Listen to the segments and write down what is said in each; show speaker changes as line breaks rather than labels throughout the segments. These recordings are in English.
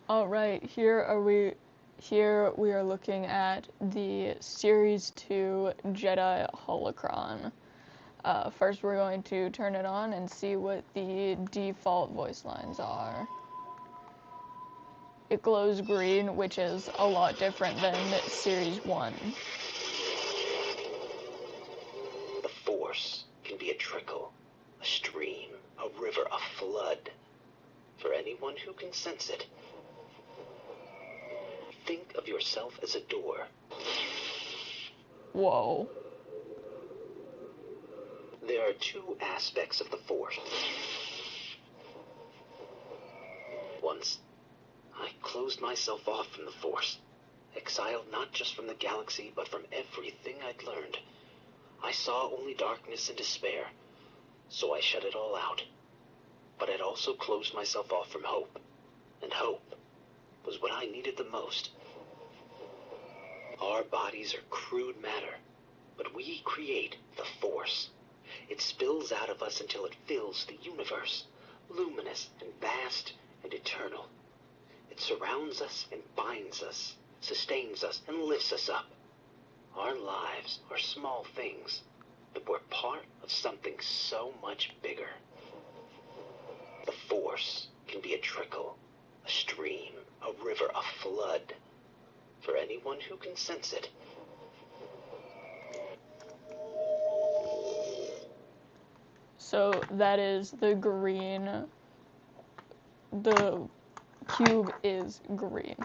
Alright, here we are looking at the Series 2 Jedi holocron. First we're going to turn it on and see what the default voice lines are. It glows green, which is a lot different than Series 1.
The Force can be a trickle, a stream, a river, a flood. For anyone who can sense it. Think of yourself as a door.
Whoa.
There are two aspects of the Force. Once, I closed myself off from the Force, exiled not just from the galaxy, but from everything I'd learned. I saw only darkness and despair, so I shut it all out. But I'd also closed myself off from hope, and hope was what I needed the most. Our bodies are crude matter, but we create the Force. It spills out of us until it fills the universe, luminous and vast and eternal. It surrounds us and binds us, sustains us and lifts us up. Our lives are small things, but we're part of something so much bigger. The Force can be a trickle, a stream, a river, a flood. For anyone who can sense it.
So that is the green. The cube is green,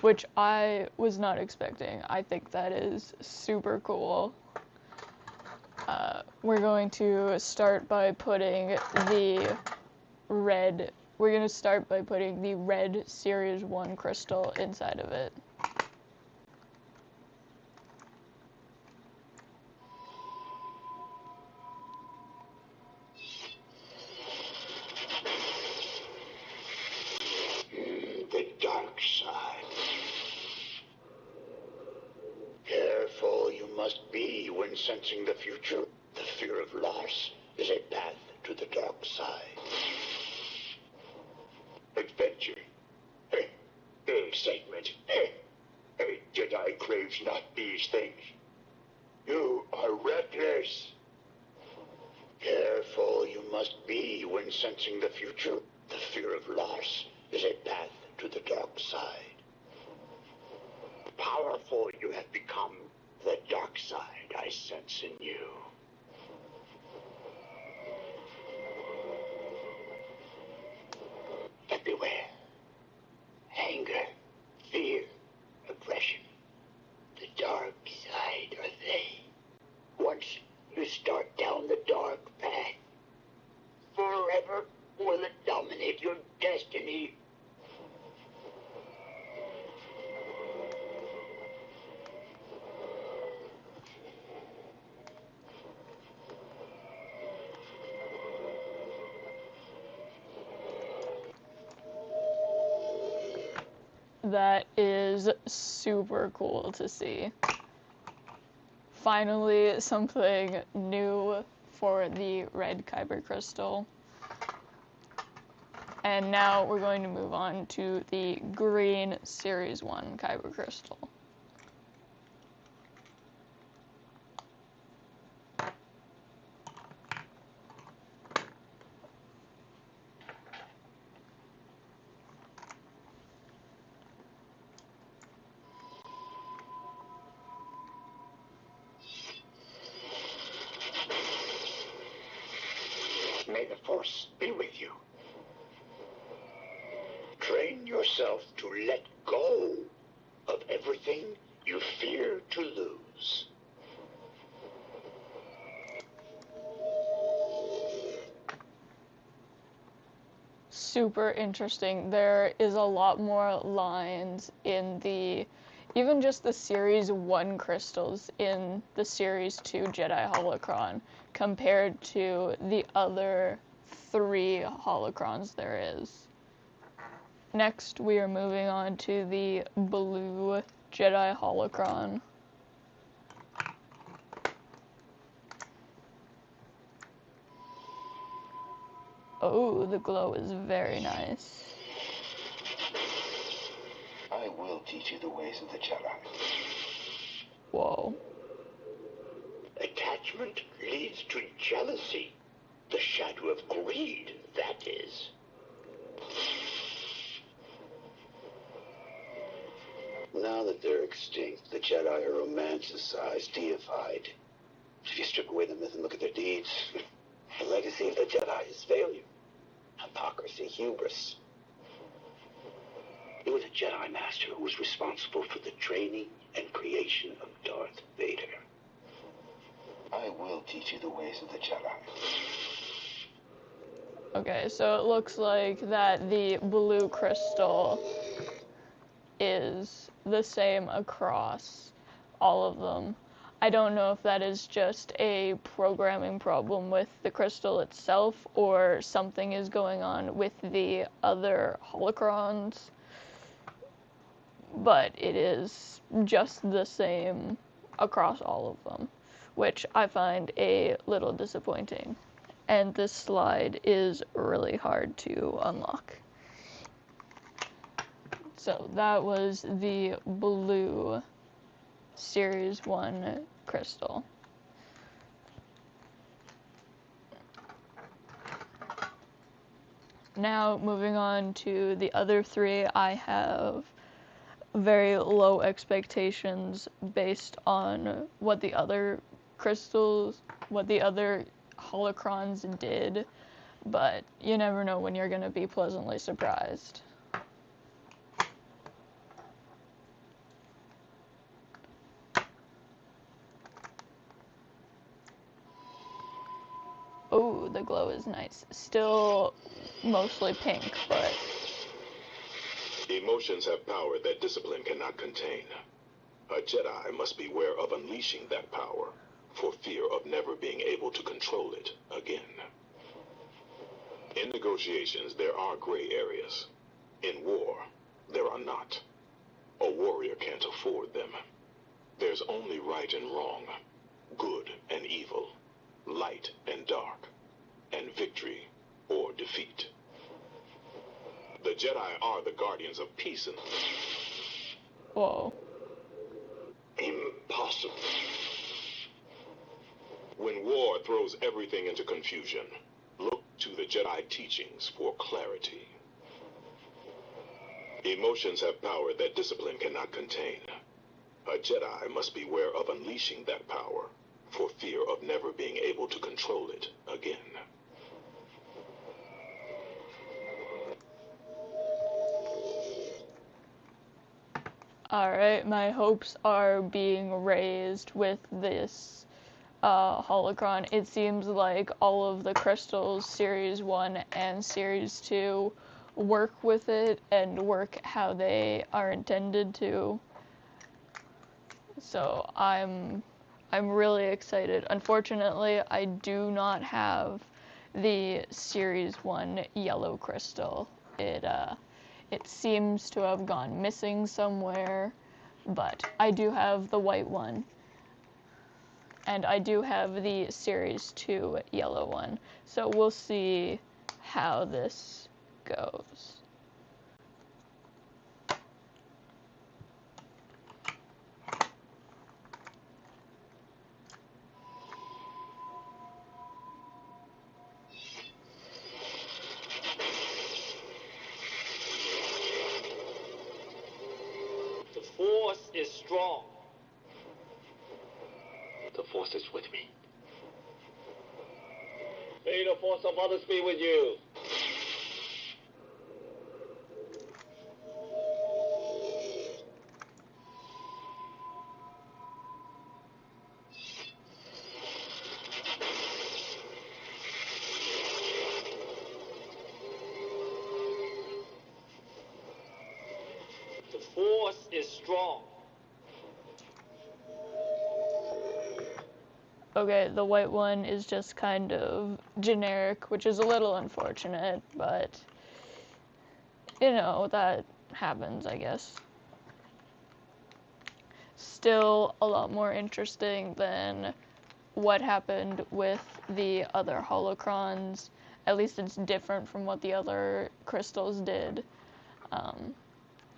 which I was not expecting. I think that is super cool. We're going to start by putting the red. We're going to start by putting the red Series 1 crystal inside of it.
The dark side. Careful you must be when sensing the future. The fear of loss is a path to the dark side. Adventure. Excitement. A Jedi craves not these things. You are reckless. Careful you must be when sensing the future. The fear of loss is a path to the dark side. Powerful you have become. The dark side I sense in you. But beware. Anger, fear, aggression. The dark side are they. Once you start down the dark path, forever will it dominate your destiny.
That is super cool to see. Finally, something new for the red kyber crystal. And now we're going to move on to the green Series 1 kyber crystal.
May the Force be with you. Train yourself to let go of everything you fear to lose.
Super interesting. There is a lot more lines in the, even just the Series 1 crystals in the Series 2 Jedi holocron compared to the other 3 holocrons there is. Next, we are moving on to the blue Jedi holocron. Oh, the glow is very nice.
teach you the ways of the Jedi.
Whoa.
Attachment leads to jealousy. The shadow of greed, that is. Now that they're extinct, the Jedi are romanticized, deified. If you strip away the myth and look at their deeds, the legacy of the Jedi is failure, hypocrisy, hubris. It was a Jedi Master who was responsible for the training and creation of Darth Vader. I will teach you the ways of the Jedi.
Okay, so it looks like that the blue crystal is the same across all of them. I don't know if that is just a programming problem with the crystal itself or something is going on with the other holocrons, but it is just the same across all of them, which I find a little disappointing. And this slide is really hard to unlock. So that was the blue Series 1 crystal. Now moving on to the other three, I have very low expectations based on what the other crystals, what the other holocrons did, but you never know when you're going to be pleasantly surprised. Oh, the glow is nice. Still mostly pink, but...
Emotions have power that discipline cannot contain. A Jedi must beware of unleashing that power, for fear of never being able to control it again. In negotiations, there are gray areas. In war, there are not. A warrior can't afford them. There's only right and wrong, good and evil, light and dark, and victory or defeat. The Jedi are the guardians of peace and...
Whoa.
Impossible.
When war throws everything into confusion, look to the Jedi teachings for clarity. Emotions have power that discipline cannot contain. A Jedi must beware of unleashing that power, for fear of never being able to control it again.
Alright, my hopes are being raised with this holocron. It seems like all of the crystals, Series 1 and Series 2, work with it and work how they are intended to. So I'm really excited. Unfortunately, I do not have the Series 1 yellow crystal. It seems to have gone missing somewhere, but I do have the white one. And I do have the Series 2 yellow one. So we'll see how this goes.
The Force is strong.
The Force is with me.
May the Force of others be with you. The Force is strong.
Okay, the white one is just kind of generic, which is a little unfortunate, but, you know, that happens, I guess. Still a lot more interesting than what happened with the other holocrons. At least it's different from what the other crystals did.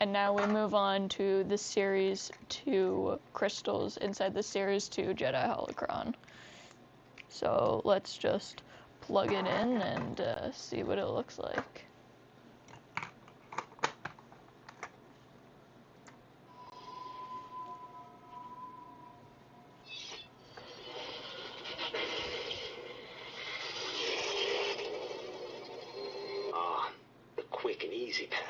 And now we move on to the Series 2 crystals inside the Series 2 Jedi holocron. So let's just plug it in and see what it looks like.
Ah, the quick and easy path.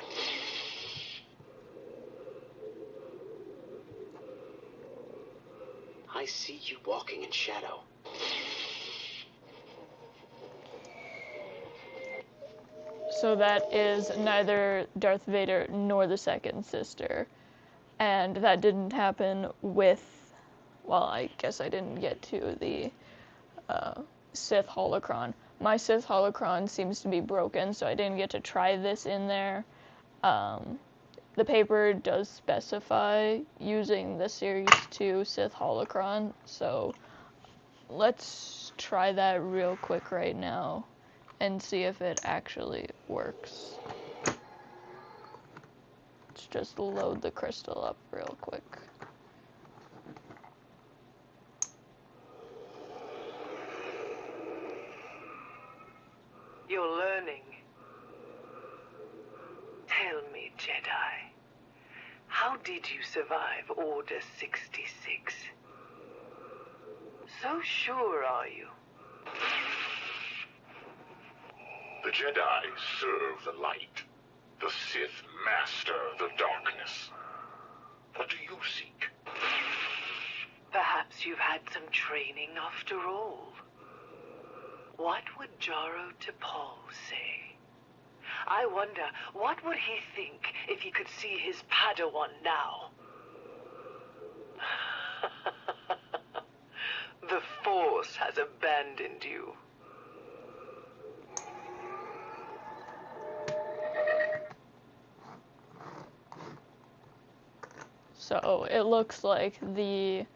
I see you walking in shadow.
So that is neither Darth Vader nor the second sister. And that didn't happen with, well, I guess I didn't get to the Sith holocron. My Sith holocron seems to be broken, so I didn't get to try this in there. The paper does specify using the Series 2 Sith holocron, so let's try that real quick right now and see if it actually works. Let's just load the crystal up real quick.
You're learning. Tell me, Jedi, how did you survive Order 66? So sure are you?
The Jedi serve the light. The Sith master the darkness. What do you seek?
Perhaps you've had some training after all. What would Jaro T'Pol say? I wonder, what would he think if he could see his Padawan now? The Force has abandoned you.
So it looks like the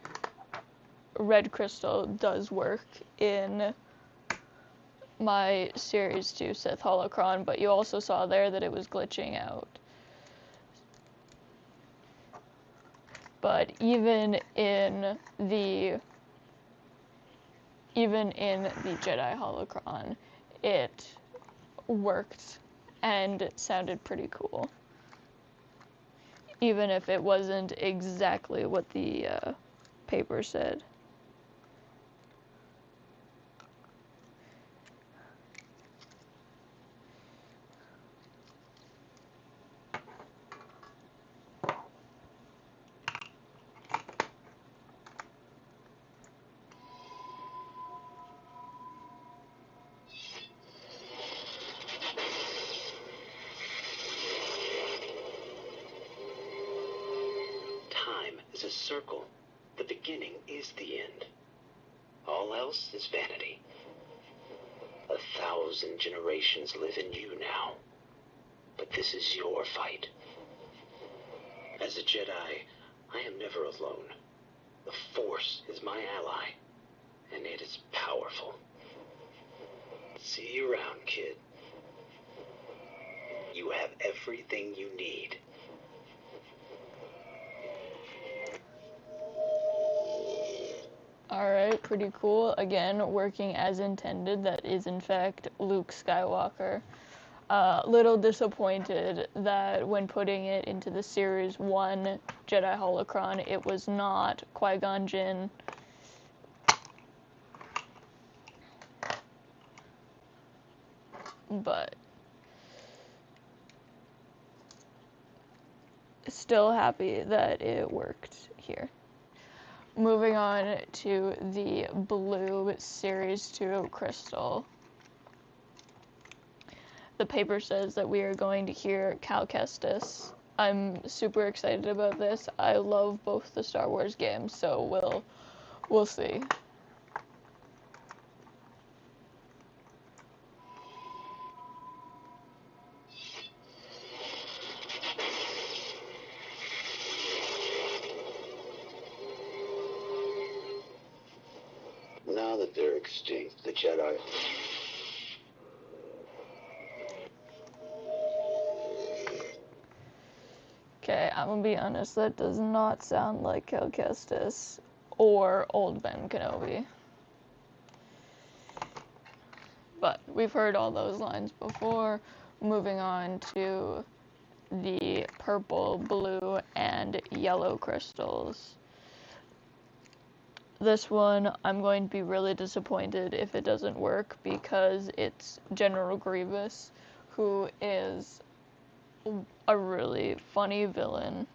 red crystal does work in my Series 2 Sith holocron, but you also saw there that it was glitching out. But even in the Jedi holocron, it worked and it sounded pretty cool. Even if it wasn't exactly what the paper said.
Is a circle. The beginning is the end. All else is vanity. 1,000 generations live in you now. But this is your fight. As a Jedi, I am never alone. The Force is my ally, and it is powerful. See you around, kid. You have everything you need.
Alright, pretty cool. Again, working as intended. That is, in fact, Luke Skywalker. Little disappointed that when putting it into the Series 1 Jedi holocron, it was not Qui-Gon Jinn. But still happy that it worked here. Moving on to the blue Series 2 crystal. The paper says that we are going to hear Cal Kestis. I'm super excited about this. I love both the Star Wars games, so we'll see.
Now that they're extinct, the Jedi...
Okay, I'm gonna be honest, that does not sound like Cal Kestis or old Ben Kenobi. But we've heard all those lines before. Moving on to the purple, blue, and yellow crystals. This one, I'm going to be really disappointed if it doesn't work because it's General Grievous, who is a really funny villain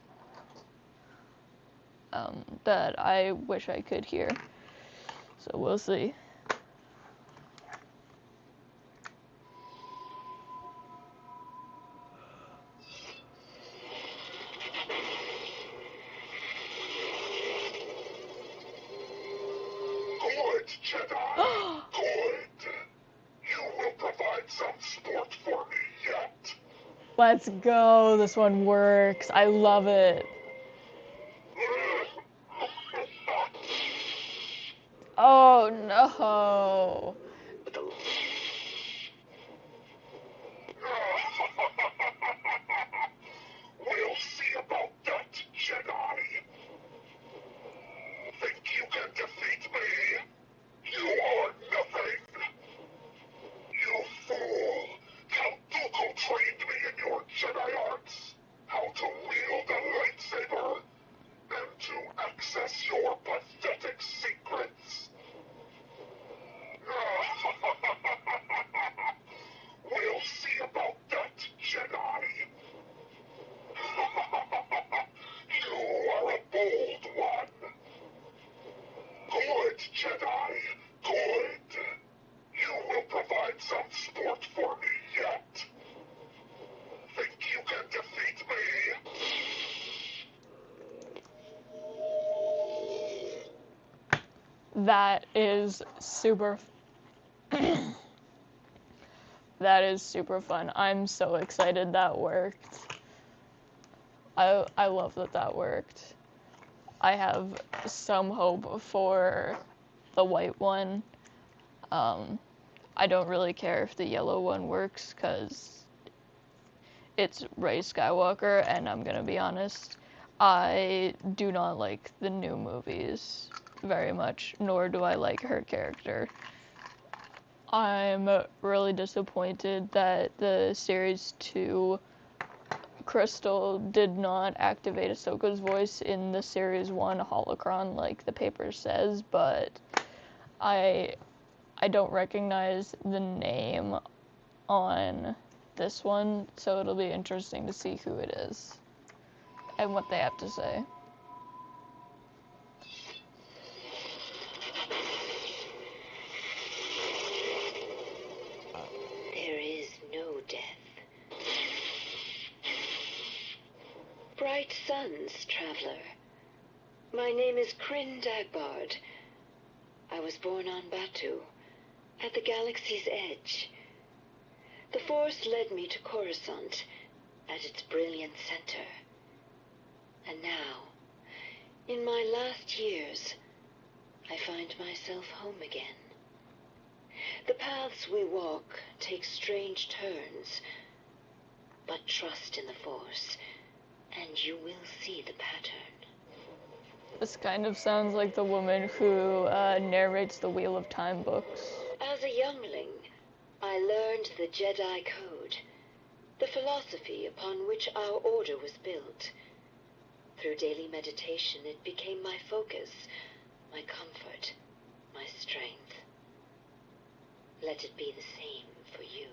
that I wish I could hear. So we'll see.
Good, Jedi! Good! You will provide some sport for me yet.
Let's go. This one works. I love it. Oh no.
But the
We'll see about that, Jedi. Think you can defeat me? You are nothing. You fool! Count Dooku trained me in your Jedi arts. How to wield a lightsaber and to access your pathetic secrets. We'll see about that, Jedi. You are a bold one. Good, Jedi. Good. You will provide some sport for me yet. Think you can defeat me?
That is super. That is super fun. I'm so excited that worked. I love that worked. I have some hope for the white one. I don't really care if the yellow one works because it's Rey Skywalker, and I'm gonna be honest, I do not like the new movies very much, nor do I like her character. I'm really disappointed that the Series 2 crystal did not activate Ahsoka's voice in the Series 1 holocron like the paper says, but I don't recognize the name on this one, so it'll be interesting to see who it is and what they have to say.
There is no death. Bright suns, traveler. My name is Kryn Dagbard. I was born on Batu, at the galaxy's edge. The Force led me to Coruscant, at its brilliant center. And now, in my last years, I find myself home again. The paths we walk take strange turns, but trust in the Force, and you will see the pattern.
This kind of sounds like the woman who narrates the Wheel of Time books.
As a youngling, I learned the Jedi Code, the philosophy upon which our order was built. Through daily meditation, it became my focus, my comfort, my strength. Let it be the same for you.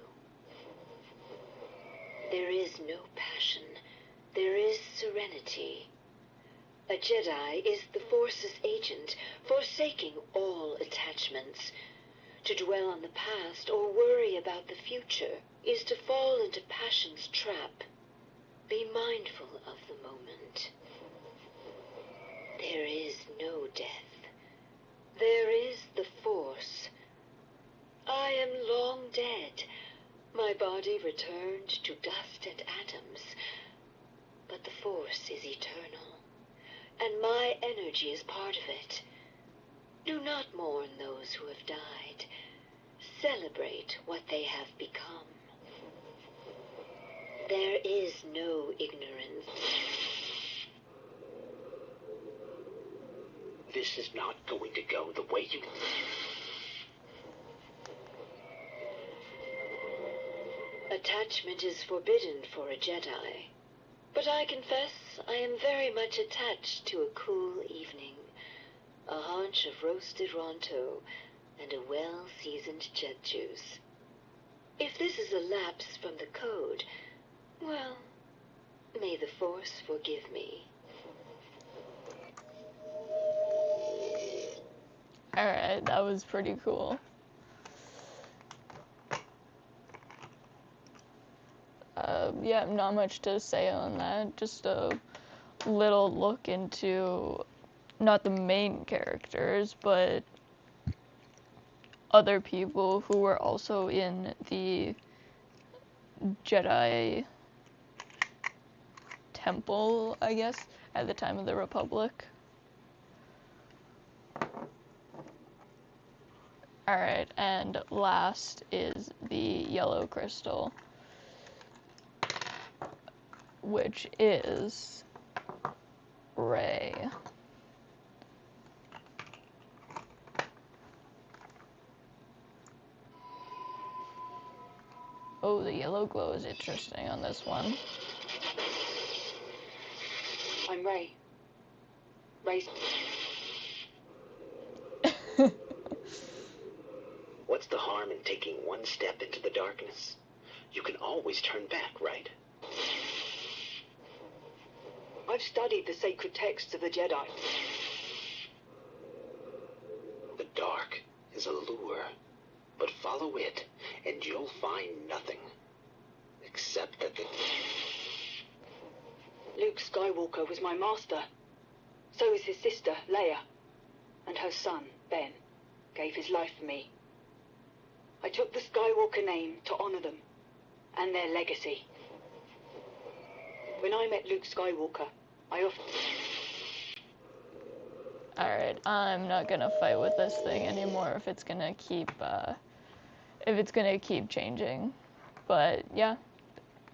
There is no passion. There is serenity. A Jedi is the Force's agent, forsaking all attachments. To dwell on the past or worry about the future is to fall into passion's trap. Be mindful of the moment. There is no death. There is the Force. I am long dead. My body returned to dust and atoms. But the Force is eternal, and my energy is part of it. Do not mourn those who have died. Celebrate what they have become. There is no ignorance.
This is not going to go the way you...
Attachment is forbidden for a Jedi. But I confess I am very much attached to a cool evening. A haunch of roasted Ronto and a well-seasoned jet juice. If this is a lapse from the code, well, may the Force forgive me.
Alright, that was pretty cool. Yeah, not much to say on that. Just a little look into not the main characters, but other people who were also in the Jedi temple, I guess, at the time of the Republic. Alright, and last is the yellow crystal, which is Rey. Oh, the yellow glow is interesting on this one.
I'm Rey. Rey.
What's the harm in taking one step into the darkness? You can always turn back, right?
I've studied the sacred texts of the Jedi.
The dark is a lure, but follow it, and you'll find nothing. Except that the...
Luke Skywalker was my master. So is his sister, Leia. And her son, Ben, gave his life for me. I took the Skywalker name to honor them and their legacy. When I met Luke Skywalker, I often...
Alright, I'm not gonna fight with this thing anymore if it's gonna keep changing. But yeah,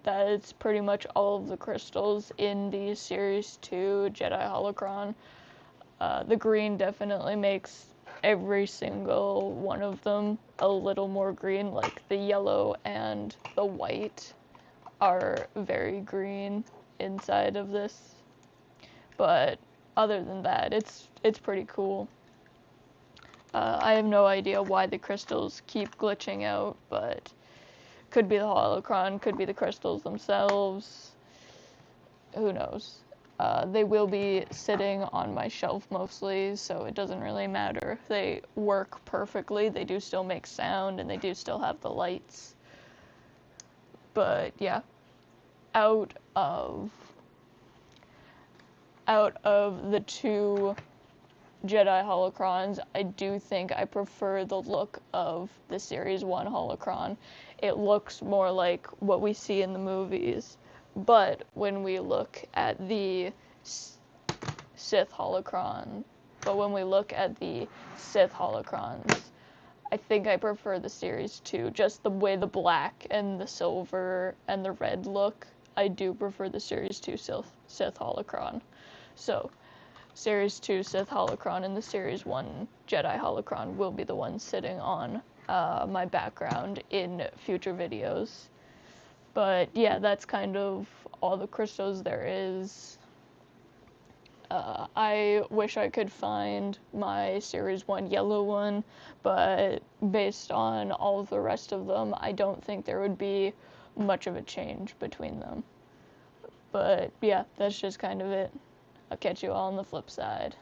that's pretty much all of the crystals in the Series 2 Jedi holocron. The green definitely makes every single one of them a little more green, like the yellow and the white are very green inside of this. But other than that, it's pretty cool. I have no idea why the crystals keep glitching out, but could be the holocron, could be the crystals themselves. Who knows? They will be sitting on my shelf mostly, so it doesn't really matter if they work perfectly. They do still make sound, and they do still have the lights. But yeah, out of the two Jedi holocrons, I do think I prefer the look of the Series 1 holocron. It looks more like what we see in the movies. But when we look at the Sith holocrons, I think I prefer the Series 2. Just the way the black and the silver and the red look, I do prefer the Series 2 Sith holocron. So, Series 2 Sith holocron and the Series 1 Jedi holocron will be the ones sitting on my background in future videos. But yeah, that's kind of all the crystals there is. I wish I could find my Series 1 yellow one, but based on all of the rest of them, I don't think there would be much of a change between them. But yeah, that's just kind of it. I'll catch you all on the flip side.